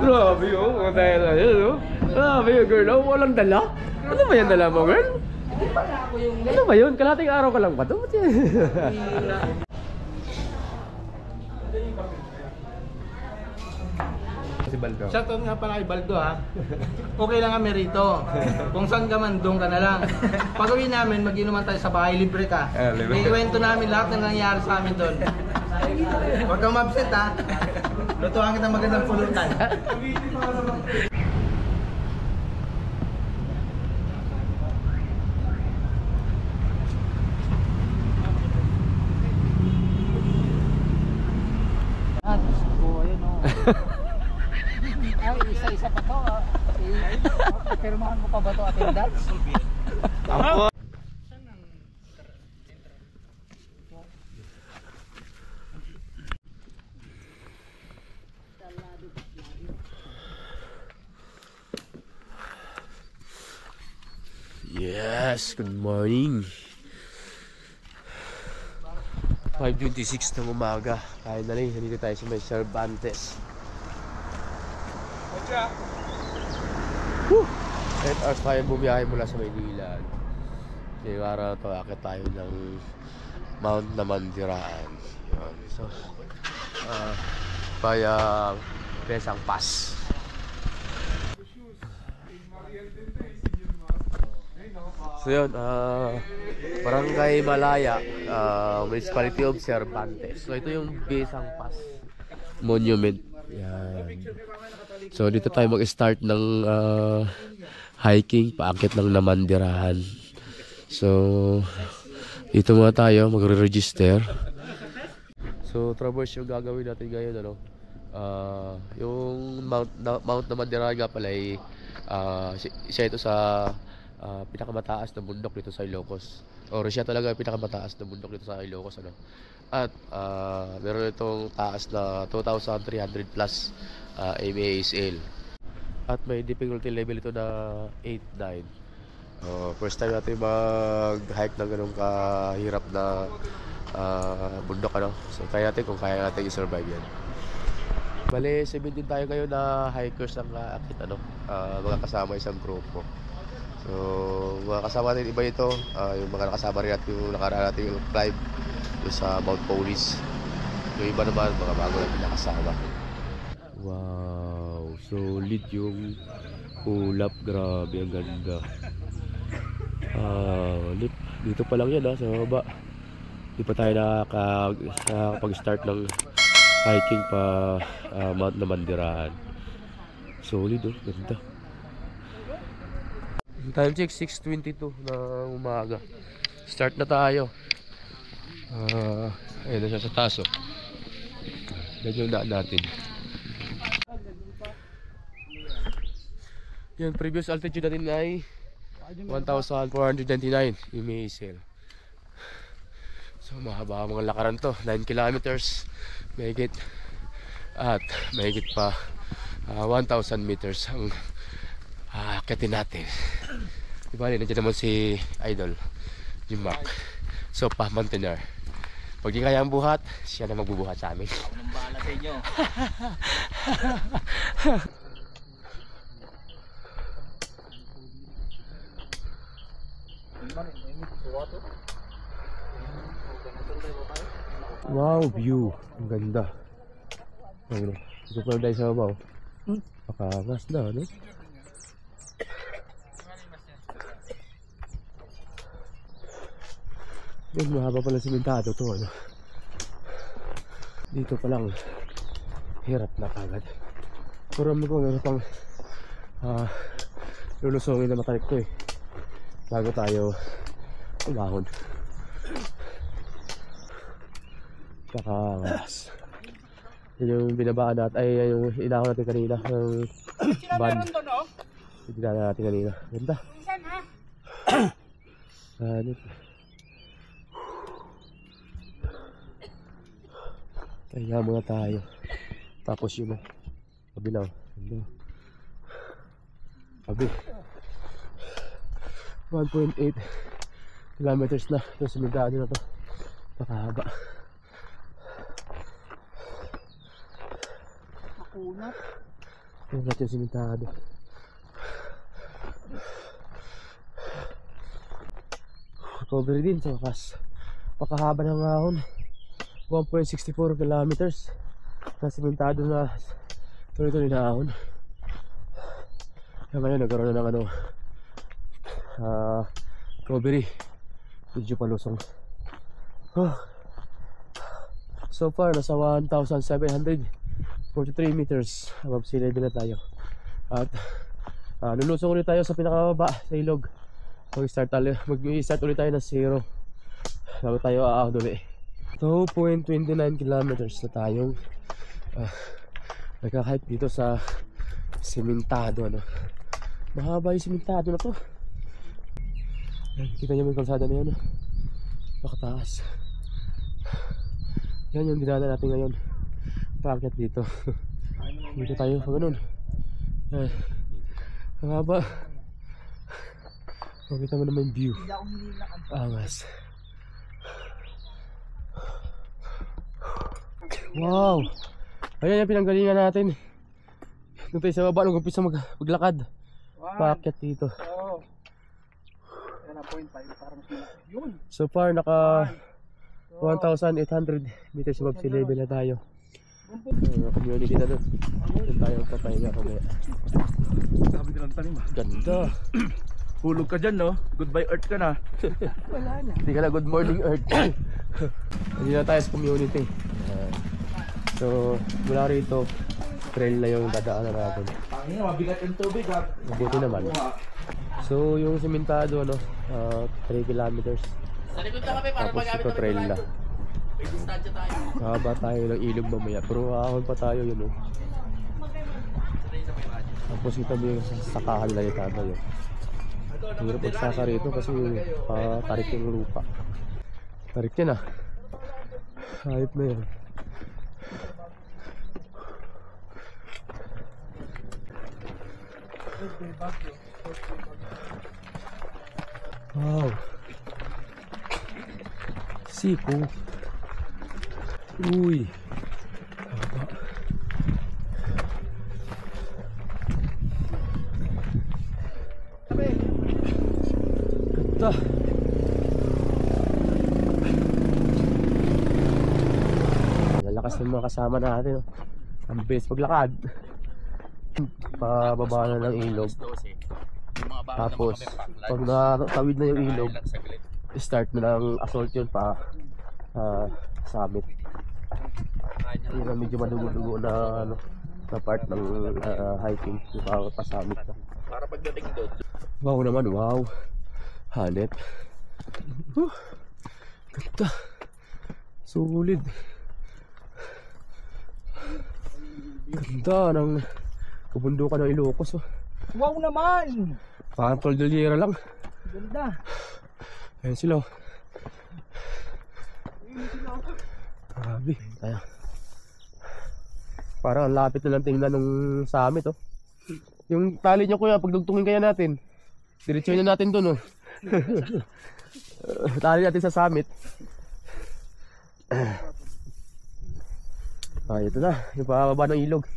Grabe yun, mga tayo na yun, no? Grabe yun, girl, oh, walang dala? Ano ba yan dala mo, girl? Ano ba yun? Kalating araw ka lang ba ito? Si Baldo. Shoutout nga pala kay Baldo ha. Okay lang kami rito. Kung saan ka man, doon ka na lang. Pag uwi namin, mag-inuman tayo sa bahay, libre ka. Libre. May kwento namin lahat ng nangyayari sa amin doon. Huwag kang ma-upset ha. Lutuan kitang magandang pulutan. Ay, isa-isa pa to. Pirmahan mo pa ba to attendance? Ako. Yes, good morning. 5:26 ng umaga. Kaya na rin, nandito tayo sa may Cervantes. 8 hours tayo bumiyahe mula sa Maynila. Ngayong araw ito, akit tayo ng Mount Namandiraan. Yun. So, via Besang Pass. So yun, Barangay Malaya, Municipality of Cervantes. So ito yung Besang Pass Monument. Yan. So dito tayo mag-start ng hiking, paakit ng Namandirahan. So dito muna tayo magre-register. So traverse yung gagawin natin ngayon, ano. Yung Mount Namandirahan nga pala ay isa ito sa pinakamataas na bundok dito sa Ilocos. O siya talaga yung pinakamataas na bundok dito sa Ilocos, ano. At meron itong taas na 2,300 plus MASL. At may difficulty level ito na 8-9. First time natin mag-hike ng ganun kahirap na bundok, ano. So kaya natin kung kaya natin i-survive yan. Bale, 17 tayo ngayon na hikers ang akit, ano, mga kasama isang grupo. So mga kasama natin iba ito, yung mga nakasama rin natin yung nakaraan natin yung climb yung sa Mount Police. Yung iba naman mga bago natin nakasama. Wow, solid yung ulap, grabe ang ganda. Dito pa lang yan, sa baba. Di pa tayo nakakapag-start ng hiking pa Mount Namandiraan. Solid, oh, ganda. Time check 6:22 ng umaga. Start na tayo. Ayun na siya sa taso. Yan yung daan natin. Yung previous altitude natin ay 1,499 MASL. So mahaba mga lakaran to, 9 kilometers mahigit. At mahigit pa 1,000 meters ang akitin natin. Diba, nandiyan naman si Idol Jim Mac. So pa-mountaineer. Pag di kaya ang buhat, siya na magbubuhat sa amin. Ako nang bahala sa inyo. Wow, view. Ang ganda. Ayun, ito pa tayo sa babaw. Pakangas na, ano? Yan, mahaba pala simentado to, ano? Dito pa lang hirap na kagad. Pero alam ko meron pang lulusongin na matarik to, bago tayo umahon. Pakangas. Yan yung binabaan natin, ay yung inahon natin kanina, yung van. Yung dinala natin kanina. Ganda. Ano? Kaya muna tayo. Tapos yun, kabilaw. Ganda. Sabi 1.8 kilometers na yung simentado na to. Pakahaba. Makunat. Ayan natin yung simentado. Recovery din sa wakas. Pakahaba ng ahon. 1.64 kilometers na simentado na tuloy-tuloy na ahon. Kaya ngayon nagkaroon na ng recovery. Medyo palusong. So far nasa 1,743 meters above sea level na tayo. At lulusong ulit tayo sa pinakababa sa ilog. Mag-start ulit tayo ng 0 bago tayo aahon ulit. 2.29 kilometers na tayong nagka-hike dito sa simentado. Mahaba yung simentado na to. Kita nyo yung kalsada na yan. Nakataas. Yan yung dinaanan natin ngayon. Paakyat dito. Dito tayo pa ganun. Mahaba. Makita mo naman yung view. Angas. Wow! Ayan yung pinanggalingan natin. Doon tayo sa baba nung umpisa maglakad. Paakyat dito. So far naka 1,800 meters above sea level na tayo. Community na doon. Doon tayo papahinga kumaya. Sabi ka lang tanim. Ganda. Hulog ka dyan, no? Goodbye Earth ka na. Wala na. Hindi ka na good morning Earth. Hindi na tayo sa community. So mula rito trail na yung dadaanan natin. Pangina, mabigat yung tubig ha. Mabuti naman. So yung simentado 3 kilometers. Sa likod na kami para Tapos magamit ito trail na. May distansya tayo. Haba tayo ng ilog mamaya. Pero ahon pa tayo yun Tapos ito yung sakahan na yung tayo. Hirap magsaka rito kasi tarik yung lupa. Tarik yan Hayop na yan. Wow. Siko. Uy. Haba. Ganda. Lalakas ng mga kasama natin. Ang bilis paglakad. Pababa na ng ilog. Tapos pag natawid na yung ilog, start na ng assault yun pa summit. Yun ang medyo madugo-dugo na na part ng hiking yung pa summit na. Para pagdating doon. Wow naman, wow. Hanep. Ganda. Solid. Ganda ng kabundukan ng Ilocos. Wow naman! Parang Cordillera lang. Ganda. Ayan sila. Grabe. Ayan. Parang ang lapit na lang tingnan ng summit. Yung tali nyo kuya, pagdugtungin kaya natin. Diretsuhin na natin dun. Tali natin sa summit. Ito na. Yung pababa ng ilog.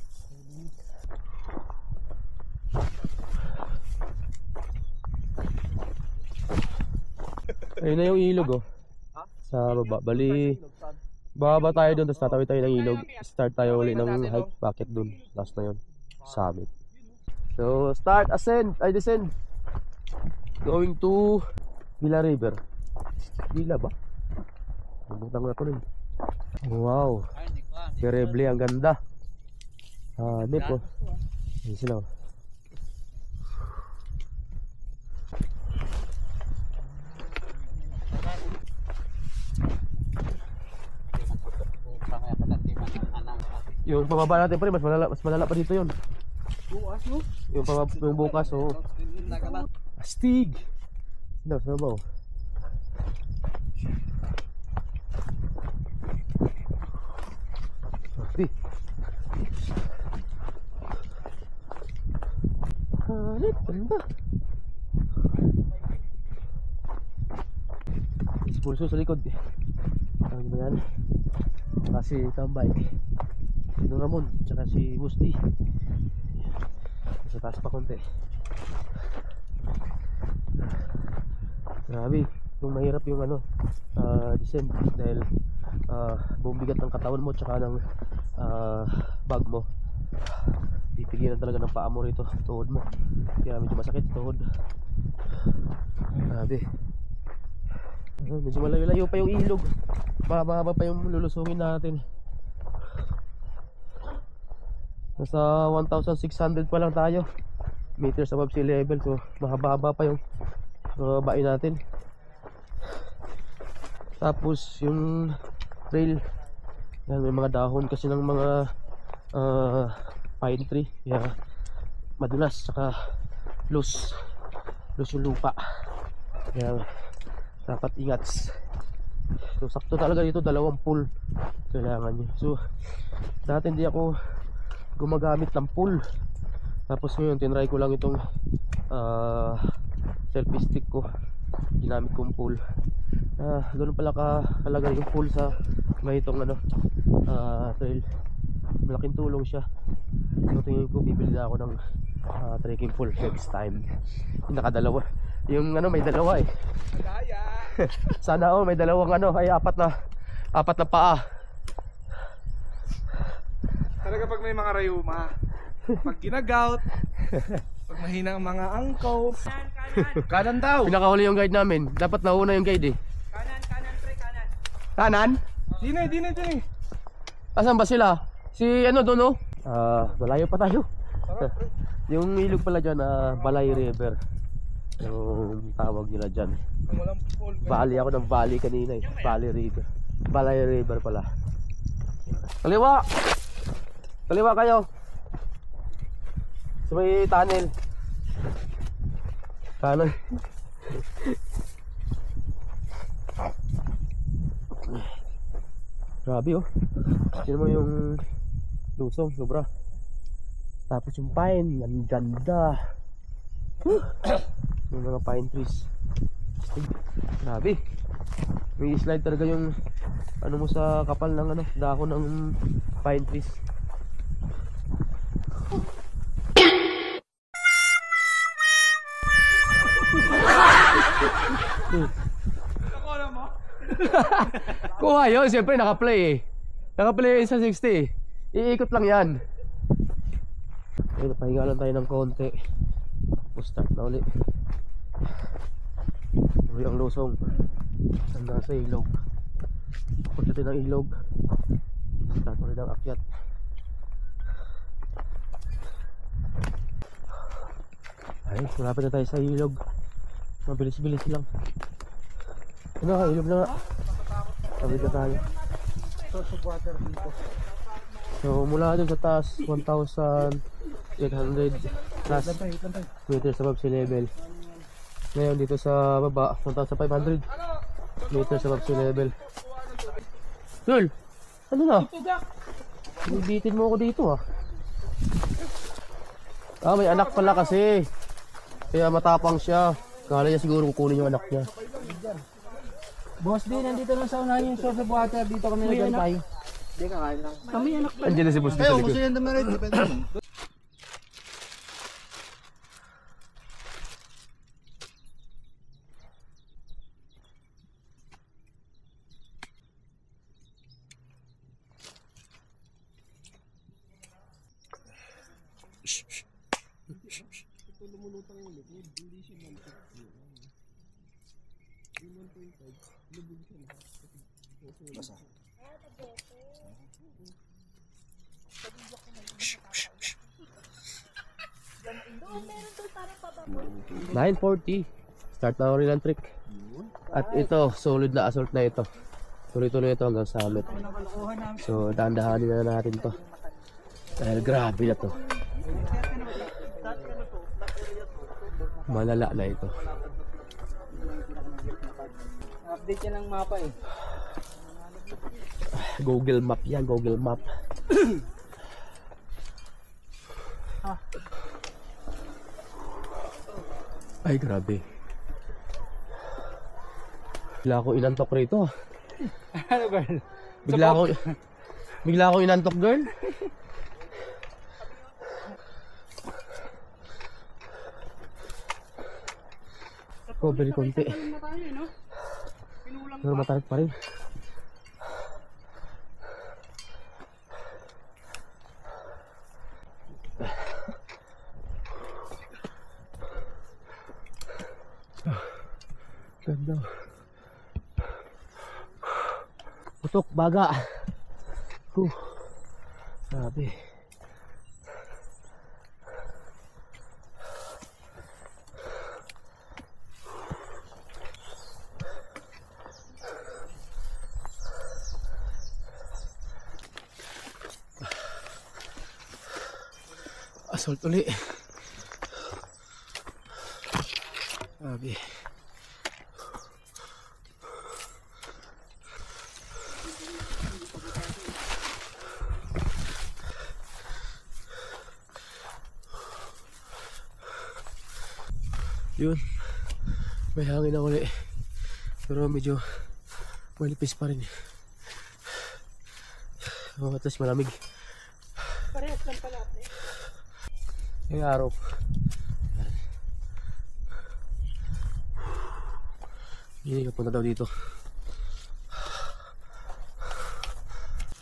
Ayun na yung ilog sa baba. Bali bababa tayo doon, tapos tatawid tayo ng ilog. Start tayo ulit ng hike bucket doon. Last na yun, summit. So start, descend. Going to Villa River. Villa ba? Nabutang na ko rin. Wow, terrible, ang ganda. Hanip Ayun sila Yung pababa natin pa rin, mas malala pa dito yun. Bukas no? Yung bukas, astig! Sino, saan ba Astig! Hanip, ganda! Pulso sa likod Tawag mo yan kasi tambay Sino Ramon, tsaka si Musti. Sa taas pa konti. Grabe, yung mahirap yung ano, descent dahil bumigat ng katawan mo tsaka ng bag mo. Pipigilan talaga ng paa mo rito, tuhod mo. Kaya medyo masakit tuhod. Grabe. Medyo malayo-layo pa yung ilog. Mahaba pa yung lulusungin natin. Nasa 1,600 pa lang tayo meters above sea level, so mahaba-haba pa yung babain natin. Tapos yung trail yan, may mga dahon kasi ng mga pine tree, kaya madulas saka loose yung lupa, kaya dapat ingat. So sakto talaga dito, 2 pool kailangan nyo. So dati hindi ako gumagamit ng pool, tapos ngayon tinry ko lang itong selfie stick ko, ginamit kong pool. Doon pala kahalaga yung pool sa may itong ano, trail. Malaking tulong siya. So tingin ko bibili na ako ng trekking pool next time. Nakadalawa yung ano, may dalawa eh. Sana may dalawang ano, ay apat na paa. Talaga pag may mga rayuma, pag ginagout, pag mahina ang mga angkaw. Kanan daw. Pinakahuli yung guide namin. Dapat nauna yung guide eh. Kanan, pre, kanan. Kanan? Dine. Asan ba sila? Si ano doon oh? Malayo pa tayo. Yung ilog pala dyan, Balay River yung tawag nila dyan. Walang pool. Valley ako ng valley kanina eh. Valley River, Balay River pala. Kaliwa kayo sa may tunnel. Kanan. Grabe oh. Tignan mo yung lusong, sobra. Tapos yung pine, ang ganda. Yung mga pine trees. Grabe. May slide talaga yung ano mo sa kapal ng ano, dahon ng pine trees. Nakuha mo? Kuha yun, siyempre naka-play eh. Naka-play sa 60. Iikot lang yan. Ayun, pahinga lang tayo ng konti. Start na uli. Uwi ang lusong hanggang sa ilog. Pagdating ng ilog, start ulit ang akyat. Ay, malapit na tayo sa ilog. Mabilis-bilis lang. Ano ka, ilog na nga. Tawid na tayo. Source of water dito. So mula dun sa taas, 1,800 plus meters above sea level. Ngayon dito sa baba, 1,500 meters above sea level. Girl, ano na? Bibitin mo ako dito ah. May anak pala kasi. Kaya matapang siya. Kala niya siguro kukunin yung anak niya. Boss din, nandito lang sa unahan yung source of water. Dito kami nag-antay. Hindi, kakain lang. Kami anak pa. Andiyan na si Boss sa likod. yan naman rin. Depende mo. Basa. 9:40. Start na rin ang trick. At ito, solid na assault na ito. Tuloy-tuloy ito hanggang summit. So, dahan-dahanin na natin to. Dahil grabe na to. Malala na ito. Update yan ng mapa eh. Google Map yan, Google Map. Ay, grabe. Bigla ako inantok rito. Ano girl? Bigla ako inantok, girl. Cover konti. Pero matarik pa rin. Ganda. Putok, baga. Grabe. Assault uli. Grabe. Yun, may hangin na uli, pero medyo malipis pa rin. At least malamig. Parehas lang pala. Yung araw. Hindi ka punta daw dito.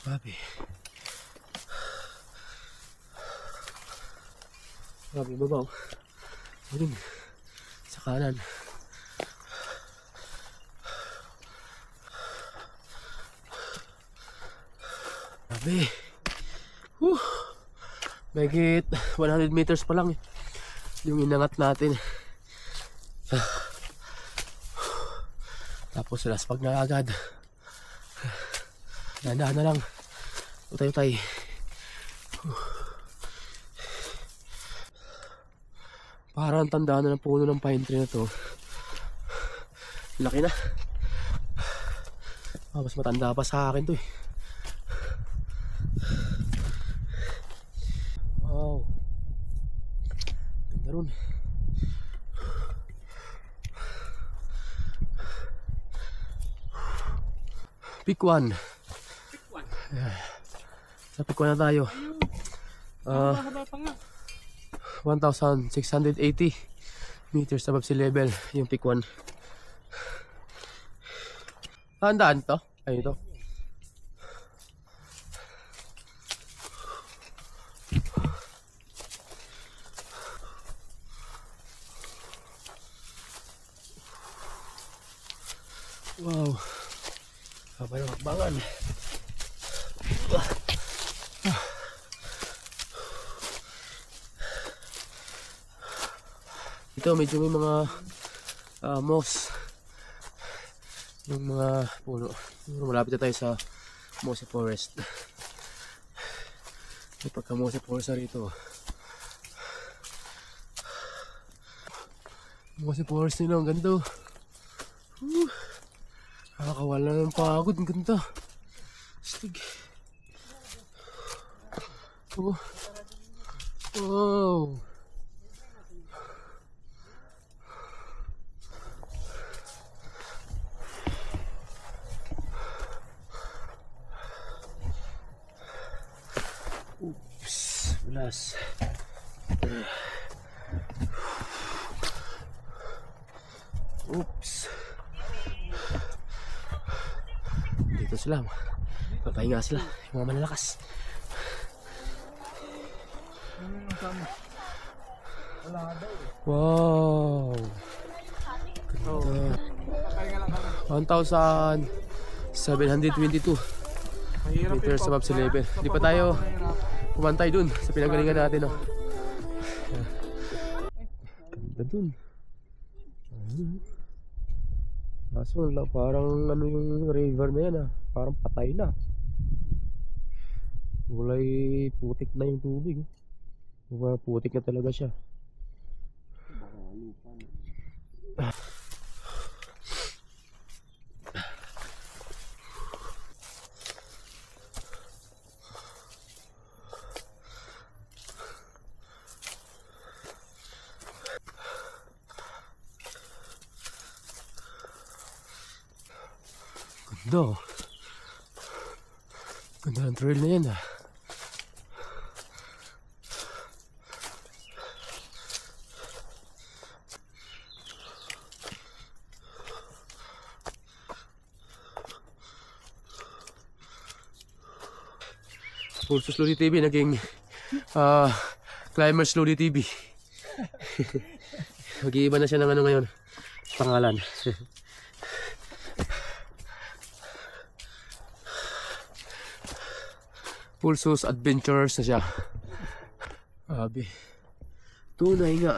Grabe. Grabe, babaw. Ayun. Sa kanan. Grabe. Mahigit 100 meters pa lang yung inangat natin. Tapos last pag na agad. Dahan-dahan na lang. Utay-utay. Parang tandaan na ng puno ng pine tree na to. Laki na. Mas matanda pa sa akin to eh. Wow. Ganda ron. Pick 1. Sa pick 1 na tayo. 1,680 meters above sea level yung pick 1. Tandaan to? Ayun to. Wow. Kapay ng hakbangan. Ito medyo may mga moss. Yung mga puno. Malapit na tayo sa mossy forest. May pagka mossy forest na rito. Mossy forest nila, ang ganda. Nakakawala ng pagod, ang ganda. Stig. Oh. Wow. Oops, ulas. Oops. Dito sila. Papahinga sila. Yung mga malalakas. Wow. Ganda. 1,722 meters above sea level. Hindi pa tayo pumantay dun sa pinagalingan natin. Oh. Ganda dun. Kaso parang ano yung river na yan ah. Parang patay na. Kulay putik na yung tubig. Putik na talaga siya. Ganda. Ganda ng trail na yan ah. Pulsos Lodi TV naging Climbers Lodi TV. Mag-iiba na siya ng ano ngayon, pangalan. Pulsos Adventurers na siya. Abi. Tunay nga.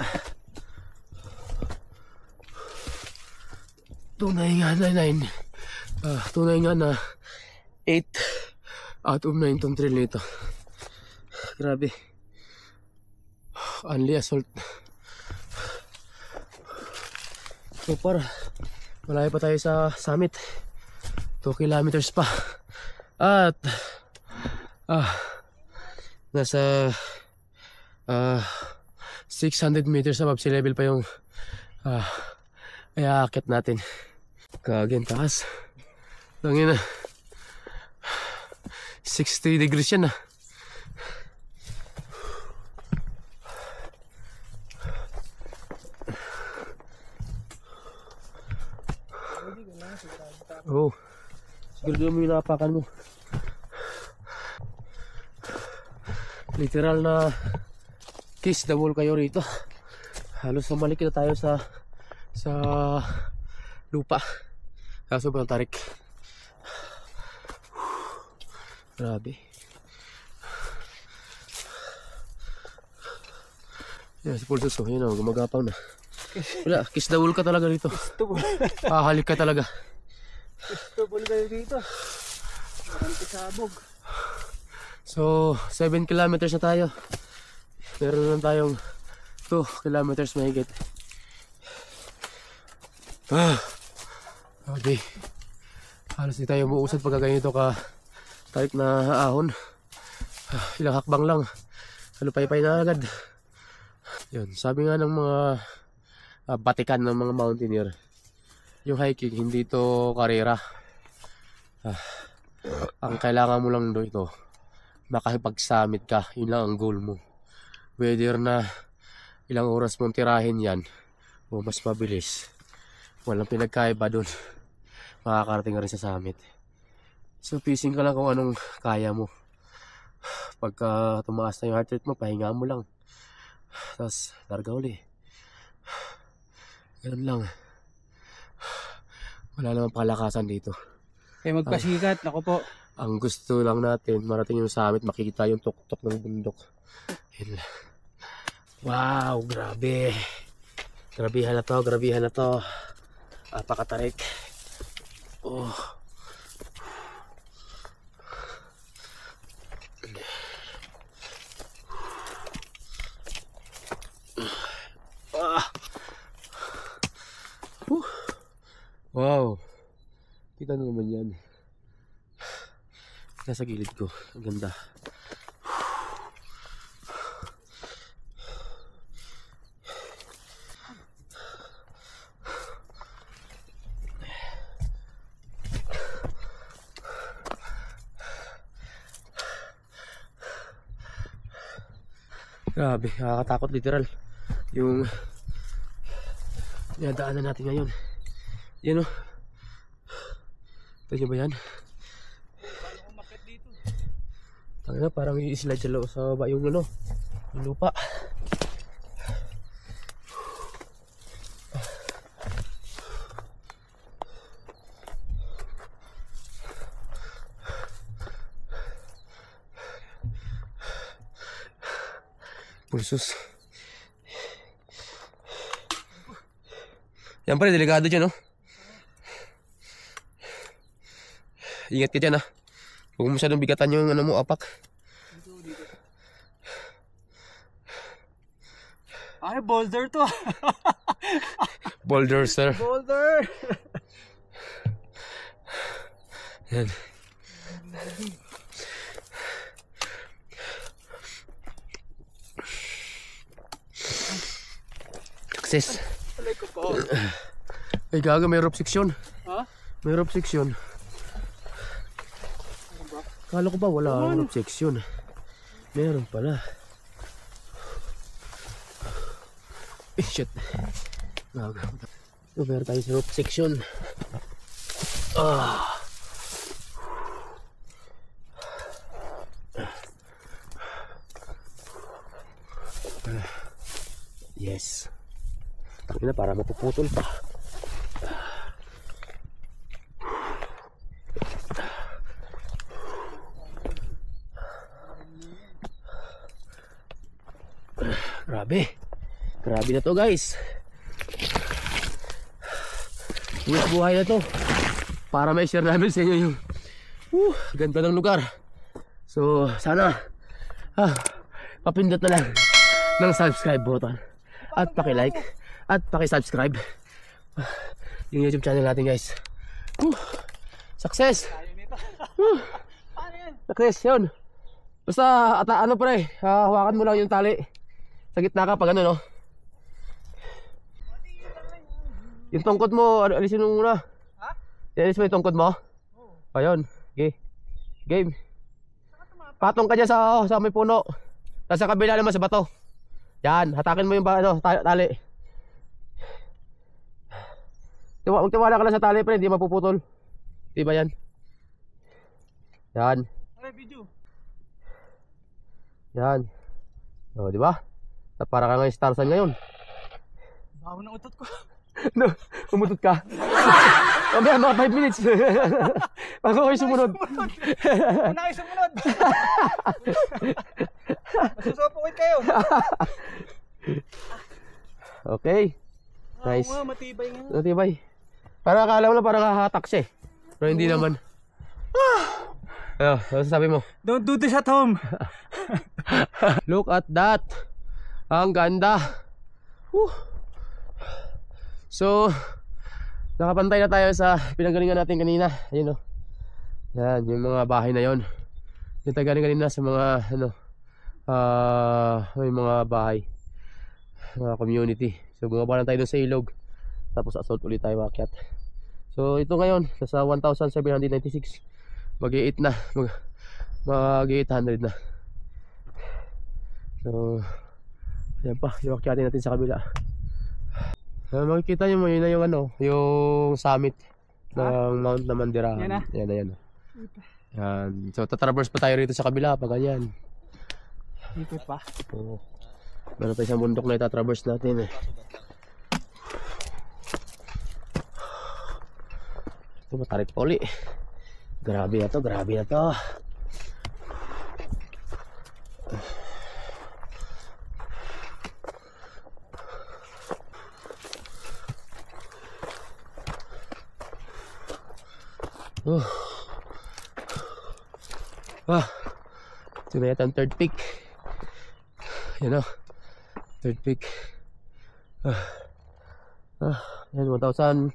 Tunay nga na 9. Tunay nga na 8 out of 9 tong trail nito. Grabe. Only assault. So para malayo pa tayo sa summit. 2 kilometers pa. At nasa 600 meters above sea level pa yung iaakit natin. Kagyan taas. Langin na. 60 degrees yan ah. Oh, siguro mo yung napakan mo. Literal na kiss the wall kayo rito. Halos sumalik na tayo sa lupa. Sobrang tarik. Grabe. Yan si Pulsos, yun o, gumagapang na. Wala, kiss the wall ka talaga dito. Halik ka talaga. Tubol kayo dito. Parang pisabog. So 7 kilometers na tayo. Meron lang tayong 2 kilometers mahigit. Okay. Halos di tayo umuusad pagka ganito ka tarik na ahon. Ilang hakbang lang, halupay-pay na agad. Yun, sabi nga ng mga batikan ng mga mountaineer, yung hiking hindi to karera. Ang kailangan mo lang do ito, makapag-summit ka. Yun lang ang goal mo. Whether na ilang oras mong tirahin yan o mas mabilis, walang pinagkaiba dun. Makakarating ka rin sa summit. So pacing ka lang kung anong kaya mo. Pagka tumaas na yung heart rate mo, pahinga mo lang, tapos larga uli. Ganun lang. Wala namang palakasan dito. Kaya magpasikat, ako po. Ang gusto lang natin, marating yung summit, makikita yung tuktok ng bundok. Yun lang. Wow, grabe. Grabihan na to, grabihan na to. Apakatarik. Oh. Wow. Kita nyo naman yan. Nasa gilid ko. Ang ganda. Grabe, nakakatakot literal yung dinadaanan natin ngayon. Yan o. Ito nyo ba yan? Tangina, parang i-slide sa baba yung ano, yung lupa. Pulsos. Yan pala, delikado dyan, no? Ingat ka dyan, ha? Huwag mo masyadong bigatan yung ano mo, apak. Ay, boulder to. Boulder, sir. Boulder. Yan. Success. Alay ko po. Ay gaga, may rope section. Ha? May rope section. Kala ko ba wala rope section? Meron pala. Eh, shit. Gaga. So, meron tayo sa rope section. Yes. Tangina, para mapuputol pa. Grabe. Grabe na to, guys. Buhay na to. Para may share namin sa inyo yung ganda ng lugar. So sana papindot na lang ng subscribe button at paki-like at paki-subscribe yung YouTube channel natin, guys. Success. Success yun. Basta ano pre, hawakan mo lang yung tali sa gitna ka pag ano, no. Yung tungkod mo, alisin mo muna. Ha? Alis mo yung tungkod mo? Oo. Ayun. Okay. Game. Patong ka dyan sa may puno. Sa kabila naman sa bato. Yan. Hatakin mo yung tali. Magtiwala ka lang sa tali, pre. Hindi mapuputol. Di ba yan? Yan. Yan. O, di ba? Para ka ngayon star sign ngayon. Baho ng utot ko. No, umutot ka. Mamaya mga 5 minutes. Bago kayo sumunod. Una kayo sumunod. Masusupukit kayo. Okay. Nice. Oo, matibay nga. Matibay. Para akala mo lang parang hahatak siya eh. Pero hindi naman. Ano sabi mo? Don't do this at home. Look at that. Ang ganda. So, nakapantay na tayo sa pinanggalingan natin kanina. Ayun, oh. Yan, yung mga bahay na yon. Yung tayo galing kanina sa mga may mga bahay, mga community. So, bumaba lang tayo doon sa ilog. Tapos assault ulit tayo maakyat. So, ito ngayon, sa 1,796. Mag-8 na. Mag-800 na. So, yan pa, yung akyatin natin sa kabila. Makikita nyo mo yun na yung summit ng Mount Namandirahan. Yan na yan. Yan. So tatraverse pa tayo rito sa kabila pag ganyan. Dito pa. Oo. Meron pa isang bundok na itatraverse natin eh. Ito matarik pa uli. Grabe na to, grabe na to. Ito na yata ang third peak. Yan o, third peak. Yan, 1,804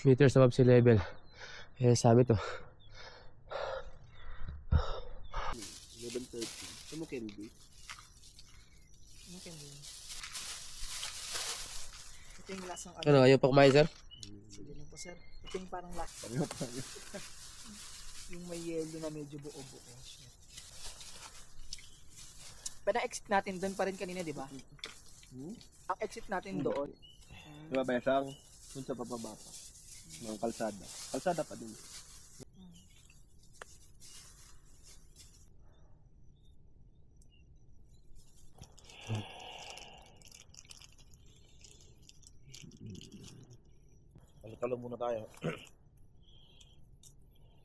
meters above sea level. Yan sa amin to. 11:30. Ito mo candy. Ito yung lasang Ano, ayaw pa kumain, sir? Sige lang po, sir. Ito yung parang lasa. Yung may yellow na medyo buo-buo. Pero exit natin doon pa rin kanina, di ba? Ang exit natin doon. Di ba, Besang? Doon sa bababa pa. Mga kalsada. Kalsada pa din. Talo muna tayo.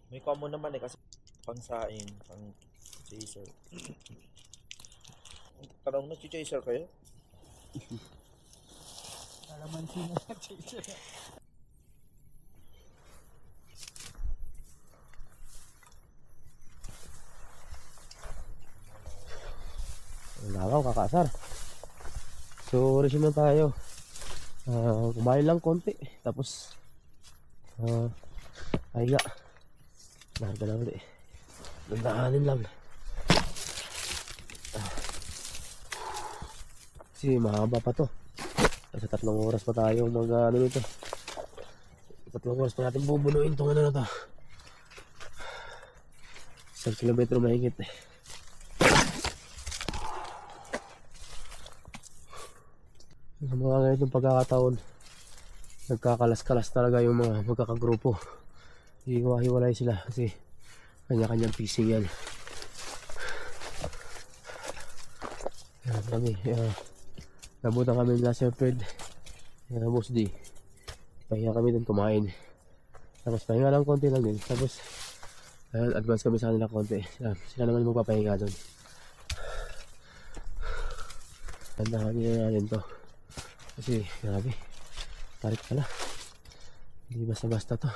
May common naman eh kasi pangsain, pang chaser. Tanong na, chaser kayo? Alaman sino na chaser. Lakaw, kakasar. So, resume tayo. Kumain lang konti. Tapos pahinga. Larga na ulit. Dandahanin lang. Kasi mahaba pa to. Kasi 3 oras pa tayo mag nito. 3 oras pa natin bubunuin itong na to. 1 kilometro mahigit eh. Sa mga ganitong pagkakataon, nagkakalas-kalas talaga yung mga magkakagrupo. Hiwa-hiwalay sila kasi kanya-kanyang pising yan. Ayan kami. Nabutan kami nila Shepherd. Boss D. Pahinga kami dun kumain. Tapos pahinga lang konti lang din. Tapos advance kami sa kanila konti. Sila naman magpapahinga dun. Ganda kami na natin to. Kasi grabe. Tarik pala. Hindi basta-basta to.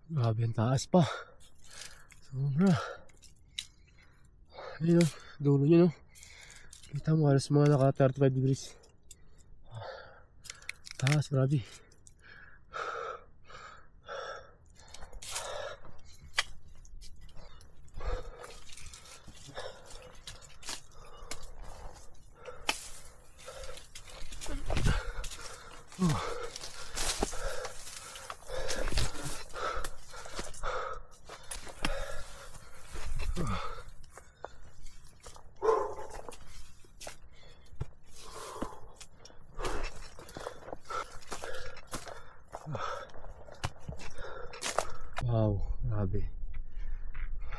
Grabe ang taas pa. Sobra. Ayun o, dulo nyo no. Kita mo halos mga naka 35 degrees. Taas, grabe. Wow, grabe.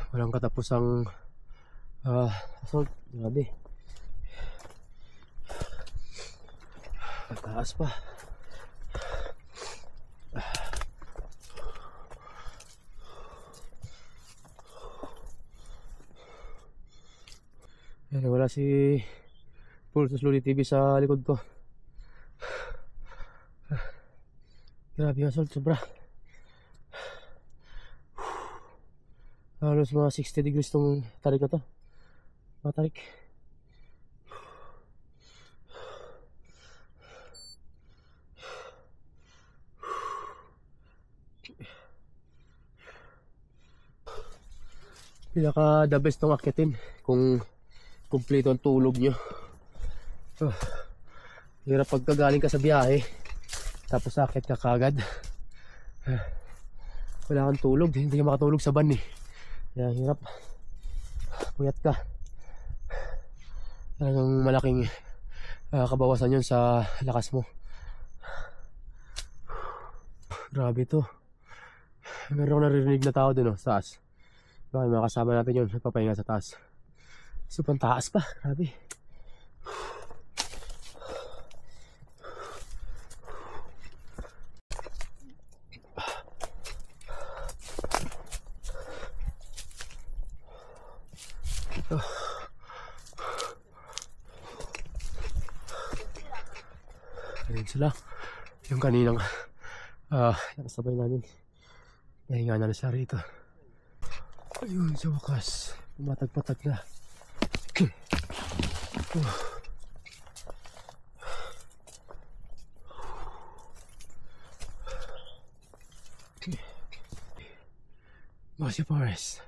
Walang katapusang assault, grabe. Mataas pa. Wala si Paul sa Slowly TV sa likod ko. Grabe yung assault, sobra. Halos mga 60 degrees tong tarik na to. Matarik. Pinaka the best tong akitin kung kumpleto ang tulog nyo. Hirap pagka galing ka sa biyahe tapos akit ka kagad. Wala kang tulog, hindi ka makatulog sa van eh. Kaya hirap. Puyat ka. Talagang malaking kabawasan yun sa lakas mo. Grabe to. Meron akong naririnig na tao dun sa taas. Baka mga kasama natin yun, nagpapahinga sa taas. Sobrang taas pa, grabe. Ayun sila. Yung kaninang nakasabay namin. Nahinga na siya rito. Ayun sa wakas. Pumatag-patag na. Mossy Forest.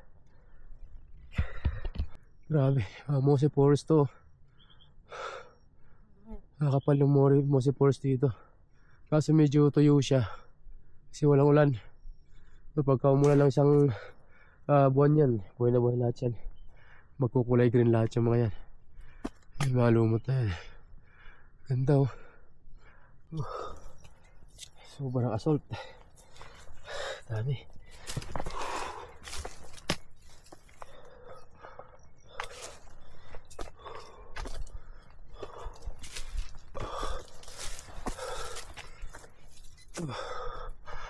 Grabe, Mossy Forest to. Nakakapal yung Mossy Forest dito. Kaso medyo tuyo siya. Kasi walang ulan. Pagka umulan lang isang buwan yan, buhay na buhay lahat yan. Magkukulay green lahat yung mga yan. Yung mga lumot na yan. Ganda oh. Sobrang assault. Dami.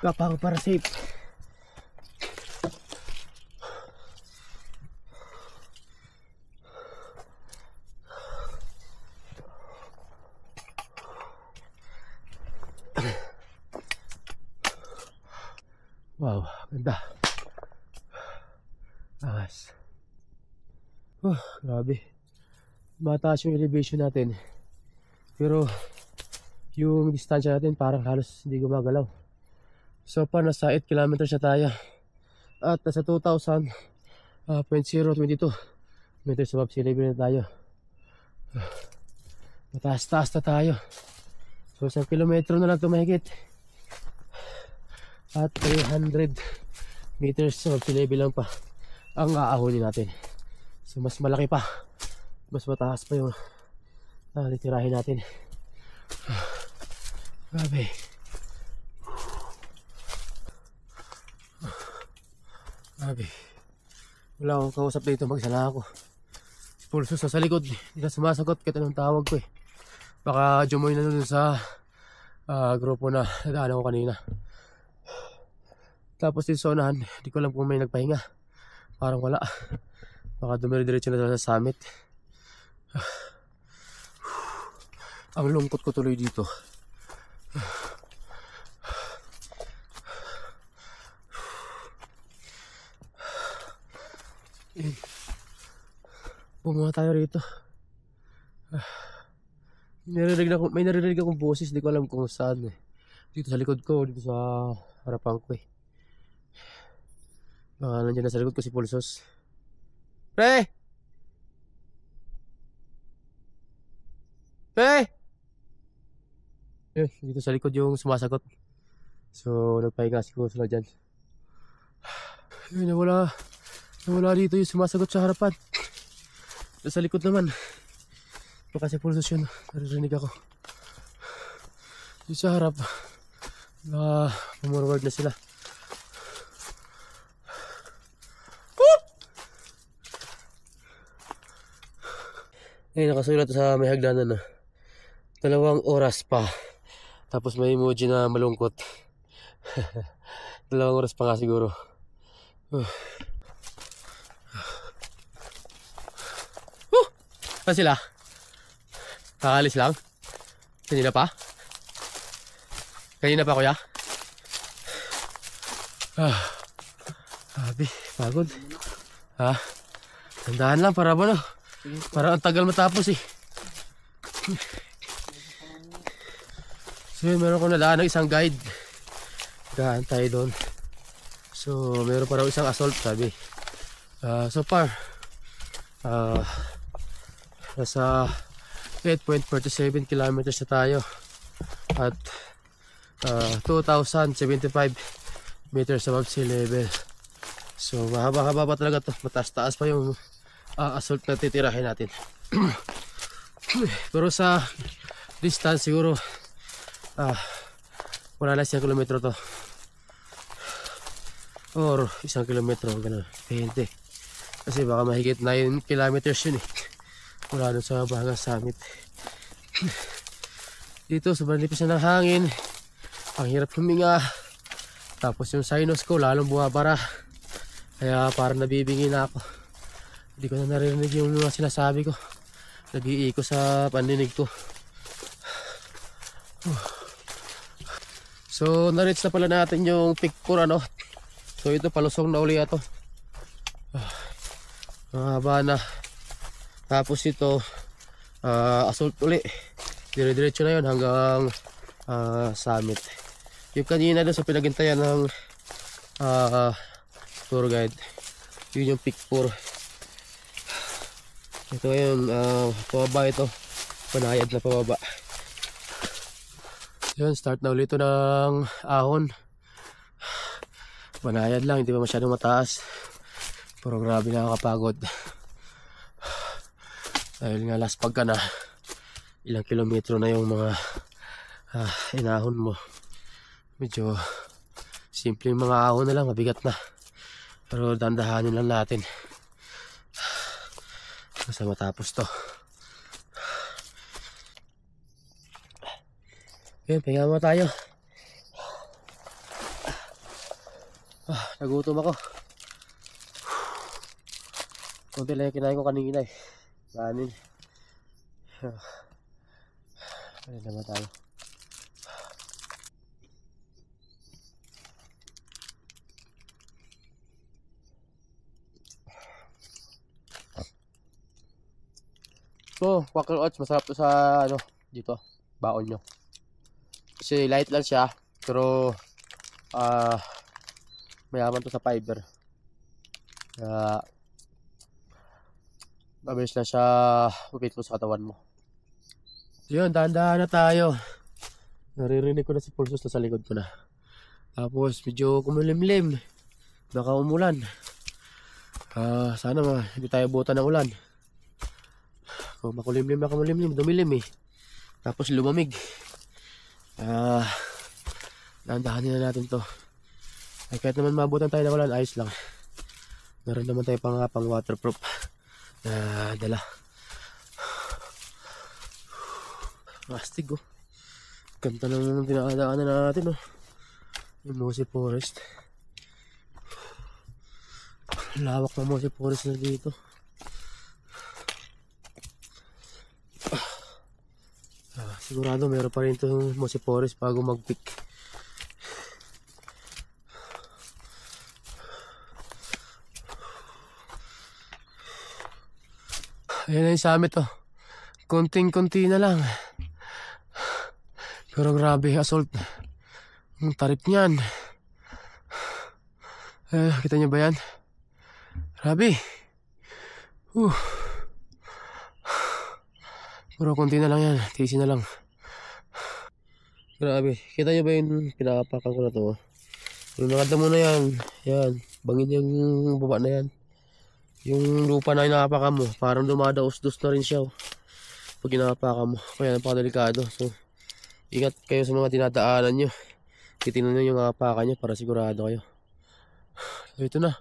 Kapag para safe. Wow, ganda. Angas. Grabe. Mataas yung elevation natin. Pero yung distansya natin parang halos hindi gumagalaw. So far nasa 8 kilometers na tayo. At nasa 2,000.022 meters above sea level na tayo. Mataas-taas na tayo. So 1 kilometro na lang ito mahigit. At 300 meters above sea level lang pa ang aahonin natin. So mas malaki pa. Mas mataas pa yung Titirahin natin. Grabe. Grabe. Wala akong kausap dito, magsala ako. Pulso sa likod, hindi na sumasagot kahit anong tawag ko eh. Baka jumoy na dun sa grupo na nadaanan ko kanina. Tapos dito sa unahan, hindi ko alam kung may nagpahinga. Parang wala. Baka dumiri-diretso na sa summit. Ang lungkot ko tuloy dito. Bumuha tayo rito. May naririnig akong boses, di ko alam kung saan eh. Dito sa likod ko, dito sa harapan ko eh. Baka nandiyan na sa likod ko si Pulsos. Pre! Pre! Dito sa likod yung sumasagot. So nagpahinga siguro sila dyan. Nawala dito yung sumasagot sa harapan. Sa likod naman. Baka si Pulsos yun. Naririnig ako. Dito sa harap. Pumorward na sila. Nakasulat sa may hagdanan na 2 oras pa. Tapos may emoji na malungkot. 2 oras pa nga siguro. Saan sila? Kakalis lang? Kanina pa? Kanina pa kuya? Sabi, pagod. Tandaan lang para ba no? Para ang tagal matapos eh. So meron ko nalaan ng isang guide. Gaan tayo doon. So meron pa raw isang assault sabi. So far nasa 8.47 kilometers na tayo. At 2,075 meters above sea level. So mahaba-haba pa talaga to. Mataas-taas pa yung assault na titirahin natin. Pero sa distance siguro wala na 1 kilometro to or 1 kilometro ganun. Depende kasi baka mahigit 9 kilometers yun eh mula dun sa Bahagang Summit. Dito sobrang nipis na ng hangin, ang hirap huminga, tapos yung sinus ko lalong bumabara kaya parang nabibingi na ako. Hindi ko na narinig yung mga sinasabi ko. Nag-iiko sa pandinig ko. So, na-reach na pala natin yung peak 4 ano. So, ito palusong na uli ito. Mahaba na. Tapos ito, assault uli. Dire-diretso na yun hanggang summit. Yung kanina doon sa pinagintayan ng tour guide. Yun yung peak 4. Ito ngayon, pababa ito. Panayad na pababa. Yun, start na ulit ito ng ahon. Panayad lang, hindi pa masyadong mataas. Pero grabe nakakapagod. Dahil nga last pagka na, ilang kilometro na yung mga inahon mo. Medyo simple yung mga ahon na lang, mabigat na. Pero dandahanin lang natin. Basta matapos to. Okay, pahinga mo tayo. Nagutom ako. Kunti lang yung kinain ko kanina eh. Kanin. Pahinga naman tayo. So, Quaker Oats, masarap to sa ano, dito, baon nyo. Kasi light lang siya, pero mayaman to sa fiber. Mabilis lang siya upit mo sa katawan mo. Yun, dahan-dahan na tayo. Naririnig ko na si Pulsos na sa likod ko na. Tapos medyo kumulimlim. Baka umulan. Sana hindi tayo buta ng ulan. So, makulimlim, dumilim eh. Tapos lumamig. Dahan-dahanin na natin to. Ay, kahit naman mabutan tayo na walan, ayos lang. Meron naman tayo pang waterproof na dala. Astig oh. Ganda ng dinadaanan natin oh. Yung Mose Forest. Lawak na Mose Forest na dito. Sigurado meron pa rin itong Mose Forest bago mag-peak. Ayan na yung summit oh. Konting-konti na lang. Pero grabe, assault. Ang tarip niyan. Kita niyo ba yan? Grabe. Pero konti na lang yan. Tiisin na lang. Grabe. Kita niyo ba yung pinakapakan ko na to? Yung mga damo na yan. Yan. Bangin yung baba na yan. Yung lupa na inapakan mo. Parang dumadaos-dos na rin siya. Pag inapakan mo. Kaya napakadelikado. So, ingat kayo sa mga dinadaanan nyo. Titingnan nyo yung apakan nyo para sigurado kayo. So ito na.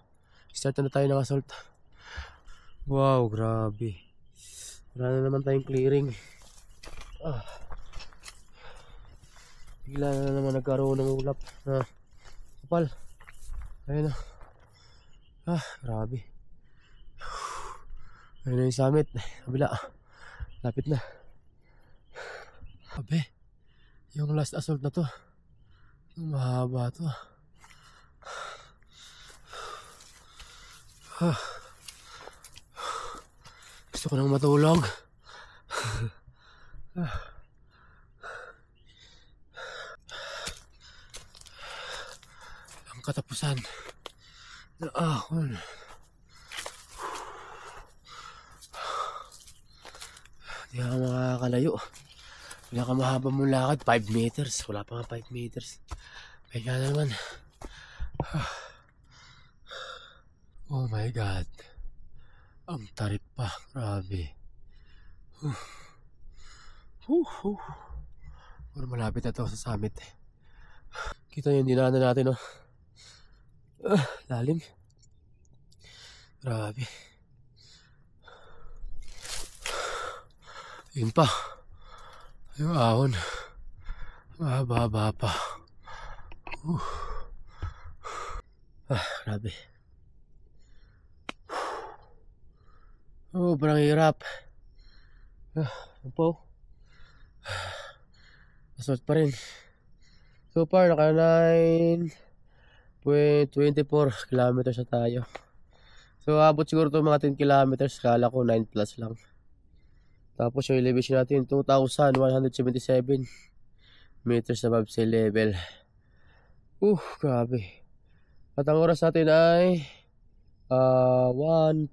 Start na tayo ng assault. Wow, grabe. Wala na naman tayong clearing. Bigla na naman nagkaroon ng ulap na kapal. Ayun na. Grabe. Ayun na yung summit. Kabila. Lapit na. Abe. Yung last assault na to. Yung mahaba to. Gusto ko nang matulog. Ang katapusan na ahon. Di ako makakalayo. Pinakamahaba mong lakad, 5 meters. Wala pa nga 5 meters. Kaya naman. Oh my God. Ang tarik pa. Grabe. Pero malapit na to sa summit. Kita yung dinaanan natin, oh. Lalim. Grabe. Yun pa. Yung ahon. Mahaba pa. Grabe. Parang hirap. Ano po? Assault pa rin. So far, naka 9.24 kilometers na tayo. So abot siguro ito mga 10 kilometers. Kala ko 9 plus lang. Tapos yung elevation natin 2,177 meters above sea level. Grabe. At ang oras natin ay 1:40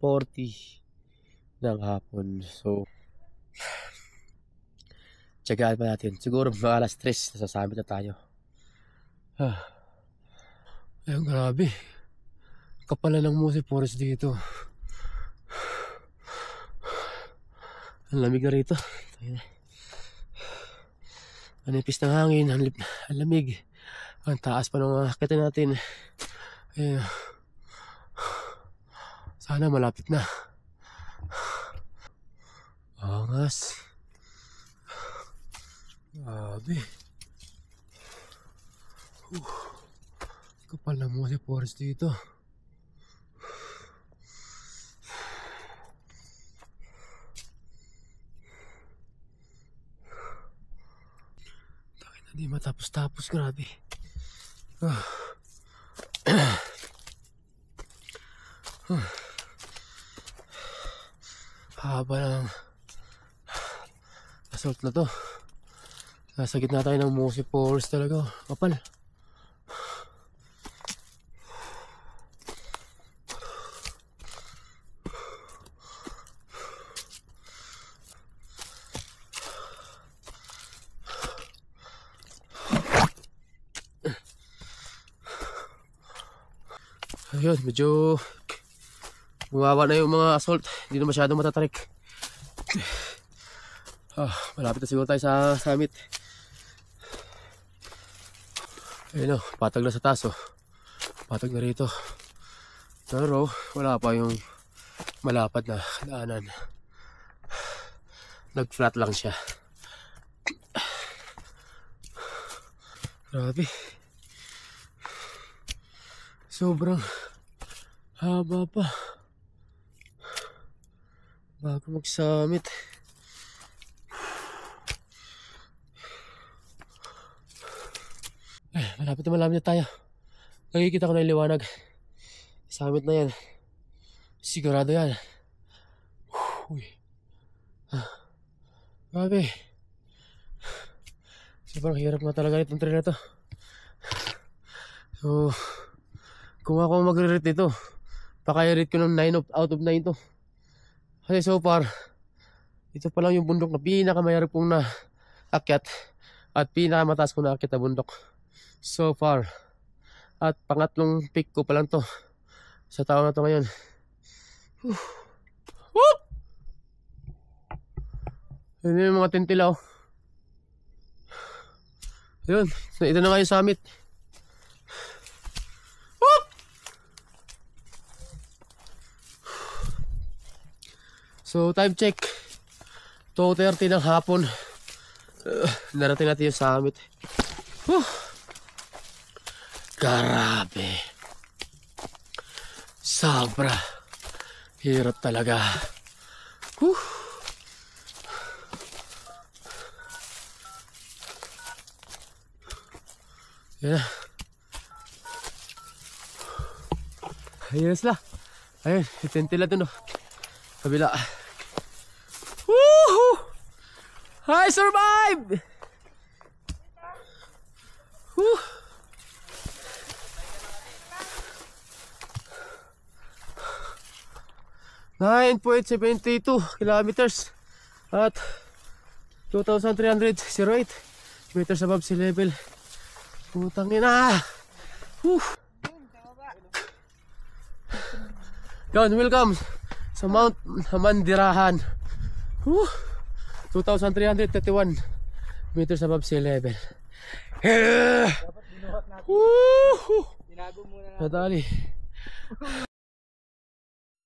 ng hapon. So tsagaan pa natin. Siguro mga alas 3 nasasamit na tayo. Ayun, grabe. Kapala ng Mose Forest dito. Ang lamig na rito. Ang nipis ng hangin. Ang lamig. Ang taas pa ng akitin natin. Ayun. Sana malapit na. Angas. Grabe. Kapal ng Mose Forest dito. Hindi matapos-tapos, grabe. Haba ng assault na to. Nasa gitna tayo ng Mose Forest talaga. Kapal. Ayun, medyo bumawa na yung mga assault. Hindi na masyadong matatarik. Malapit na siguro tayo sa summit. Ayun o, patag na sa taas o. Patag na rito. Pero wala pa yung malapad na daanan. Nag-flat lang siya. Grabe. Sobrang haba pa bago mag-summit. Malapit na tayo. Nakikita ko na yung liwanag. Summit na yan. Sigurado yan. Uy. Grabe. Sobrang hirap nga talaga itong trail na to. So, kung ako magre-rate nito, paka-rate ko ng 9 out of 9 to. Kasi so far, ito pa lang yung bundok na pinakamayarap kong naakyat at pinakamataas kong naakyat na bundok so far. At pangatlong peak ko pa lang to sa taon na to ngayon. Yun yung mga tentilaw. Yun, ito na nga yung summit. So time check, 2:30 ng hapon. Narating natin yung summit. Grabe. Sobra hirap talaga. Yan na. Ayun sila. Ayun, itentila dun o. Kabila. Woohoo! I survived! Woo! .72 kilometers at 2,308 meters above sea level. Putang ina! Yun, welcome sa Mount Mandirahan. 2,331 meters above sea level. Nadali.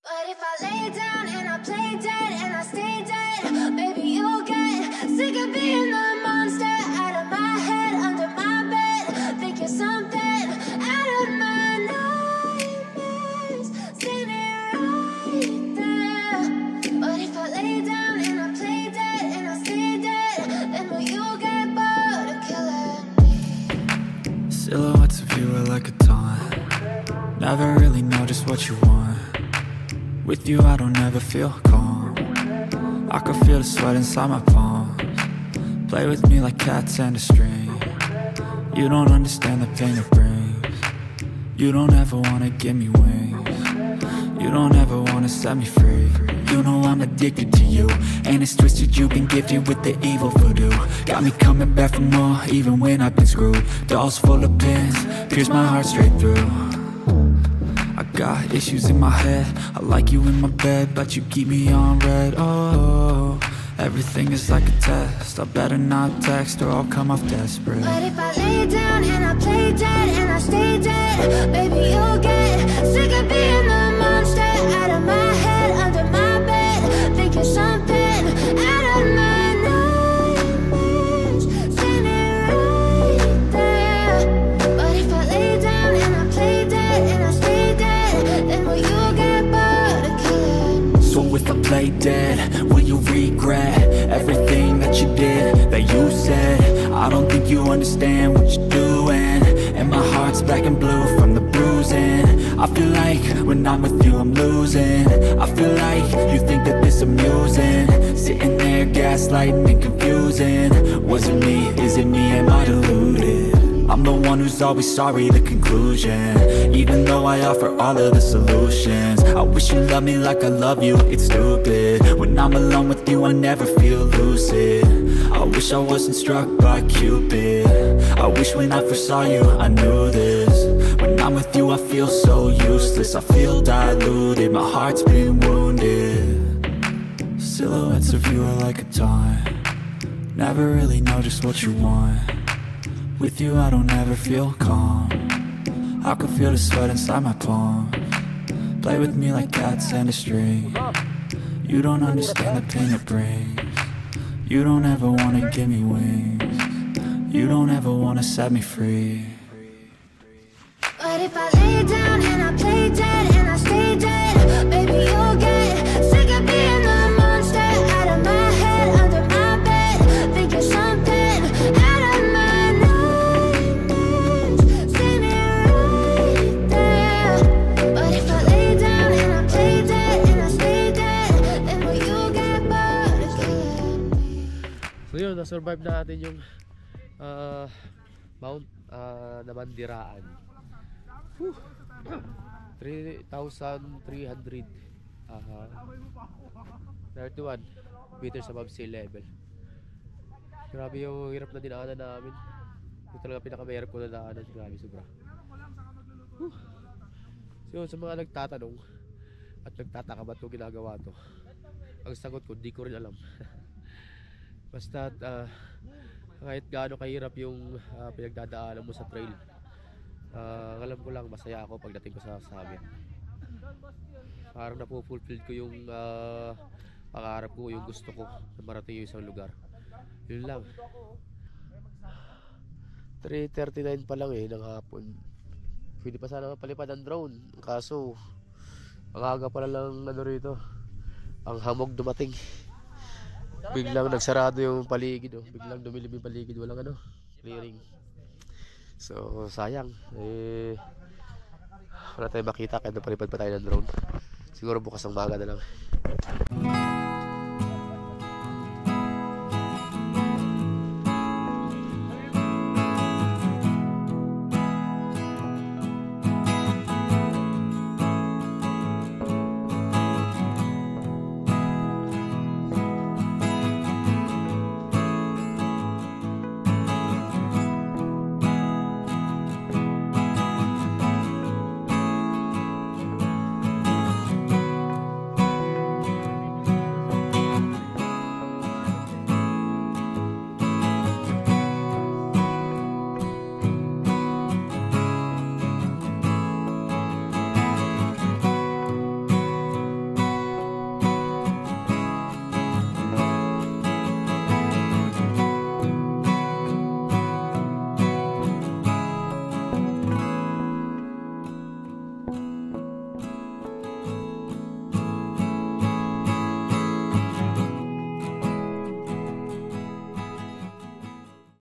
But if I lay down and I play dead and I stay dead, baby you'll get sick of being the monster out of my head, under my bed, thinking something out of my nightmares, standing right there. But if I lay down and I play dead and I stay dead, then will you get bored of killing me? Silhouettes of you are like a taunt. Never really know just what you want. With you I don't ever feel calm. I can feel the sweat inside my palms. Play with me like cats and a string. You don't understand the pain it brings. You don't ever wanna give me wings. You don't ever wanna set me free. You know I'm addicted to you, and it's twisted, you've been gifted with the evil voodoo. Got me coming back for more, even when I've been screwed. Dolls full of pins, pierce my heart straight through. I got issues in my head, I like you in my bed, but you keep me on red. Oh, everything is like a test, I better not text or I'll come off desperate. But if I lay down and I play dead and I stay dead, baby you'll get sick of being the monster out of my head, under my bed, thinking something out of my nightmares, standing right there. But if I lay down and I play dead and I stay dead, then will you get bored of killing me? So if I play dead, will you regret everything that you did, that you said? I don't think you understand what you're doing, and my heart's black and blue from the bruising. I feel like when I'm with you I'm losing. I feel like you think that this amusing, sitting there gaslighting and confusing. Was it me? Is it me? Am I deluded? I'm the one who's always sorry, the conclusion, even though I offer all of the solutions. I wish you loved me like I love you, it's stupid. When I'm alone with you I never feel lucid. I wish I wasn't struck by Cupid. I wish when I first saw you I knew this. When I'm with you I feel so useless, I feel diluted, my heart's been wounded. Silhouettes of you are like a taunt. Never really know just what you want. With you I don't ever feel calm. I can feel the sweat inside my palm. Play with me like cats and a string. You don't understand the pain it brings. You don't ever wanna give me wings. You don't ever wanna set me free. But if I lay down and I play dead and I stay dead, baby, you'll get sick of being the monster out of my head, under my bed, thinking something out of my nightmares. See me right there. But if I lay down and I play dead and I stay dead, then will you get bored of killing me? So yun, na-survive natin yung Mount Namandiraan. 3,300 31 meters above sea level. Grabe yung hirap na dinaanan namin. Ito talaga pinakamahirap ko na daanan. Grabe, sobra. So sa mga nagtatanong at nagtataka ba't ko ginagawa to, ang sagot ko, di ko rin alam. Basta kahit gaano kahirap yung pinagdadaanan mo sa trail, alam ko lang masaya ako pagdating ko sa summit. Parang napufulfill ko yung pangarap ko, yung gusto ko na marating yung isang lugar. Yun lang. 3:39 pa lang ng hapon. Pwede pa sana mapalipad ang drone. Kaso ang aga pala lang rito, ang hamog dumating. Biglang nagsarado yung paligid, biglang dumilim yung paligid, walang clearing. So sayang, wala tayong makita kahit napalipad pa tayo ng drone. Siguro bukas ng maga na lang.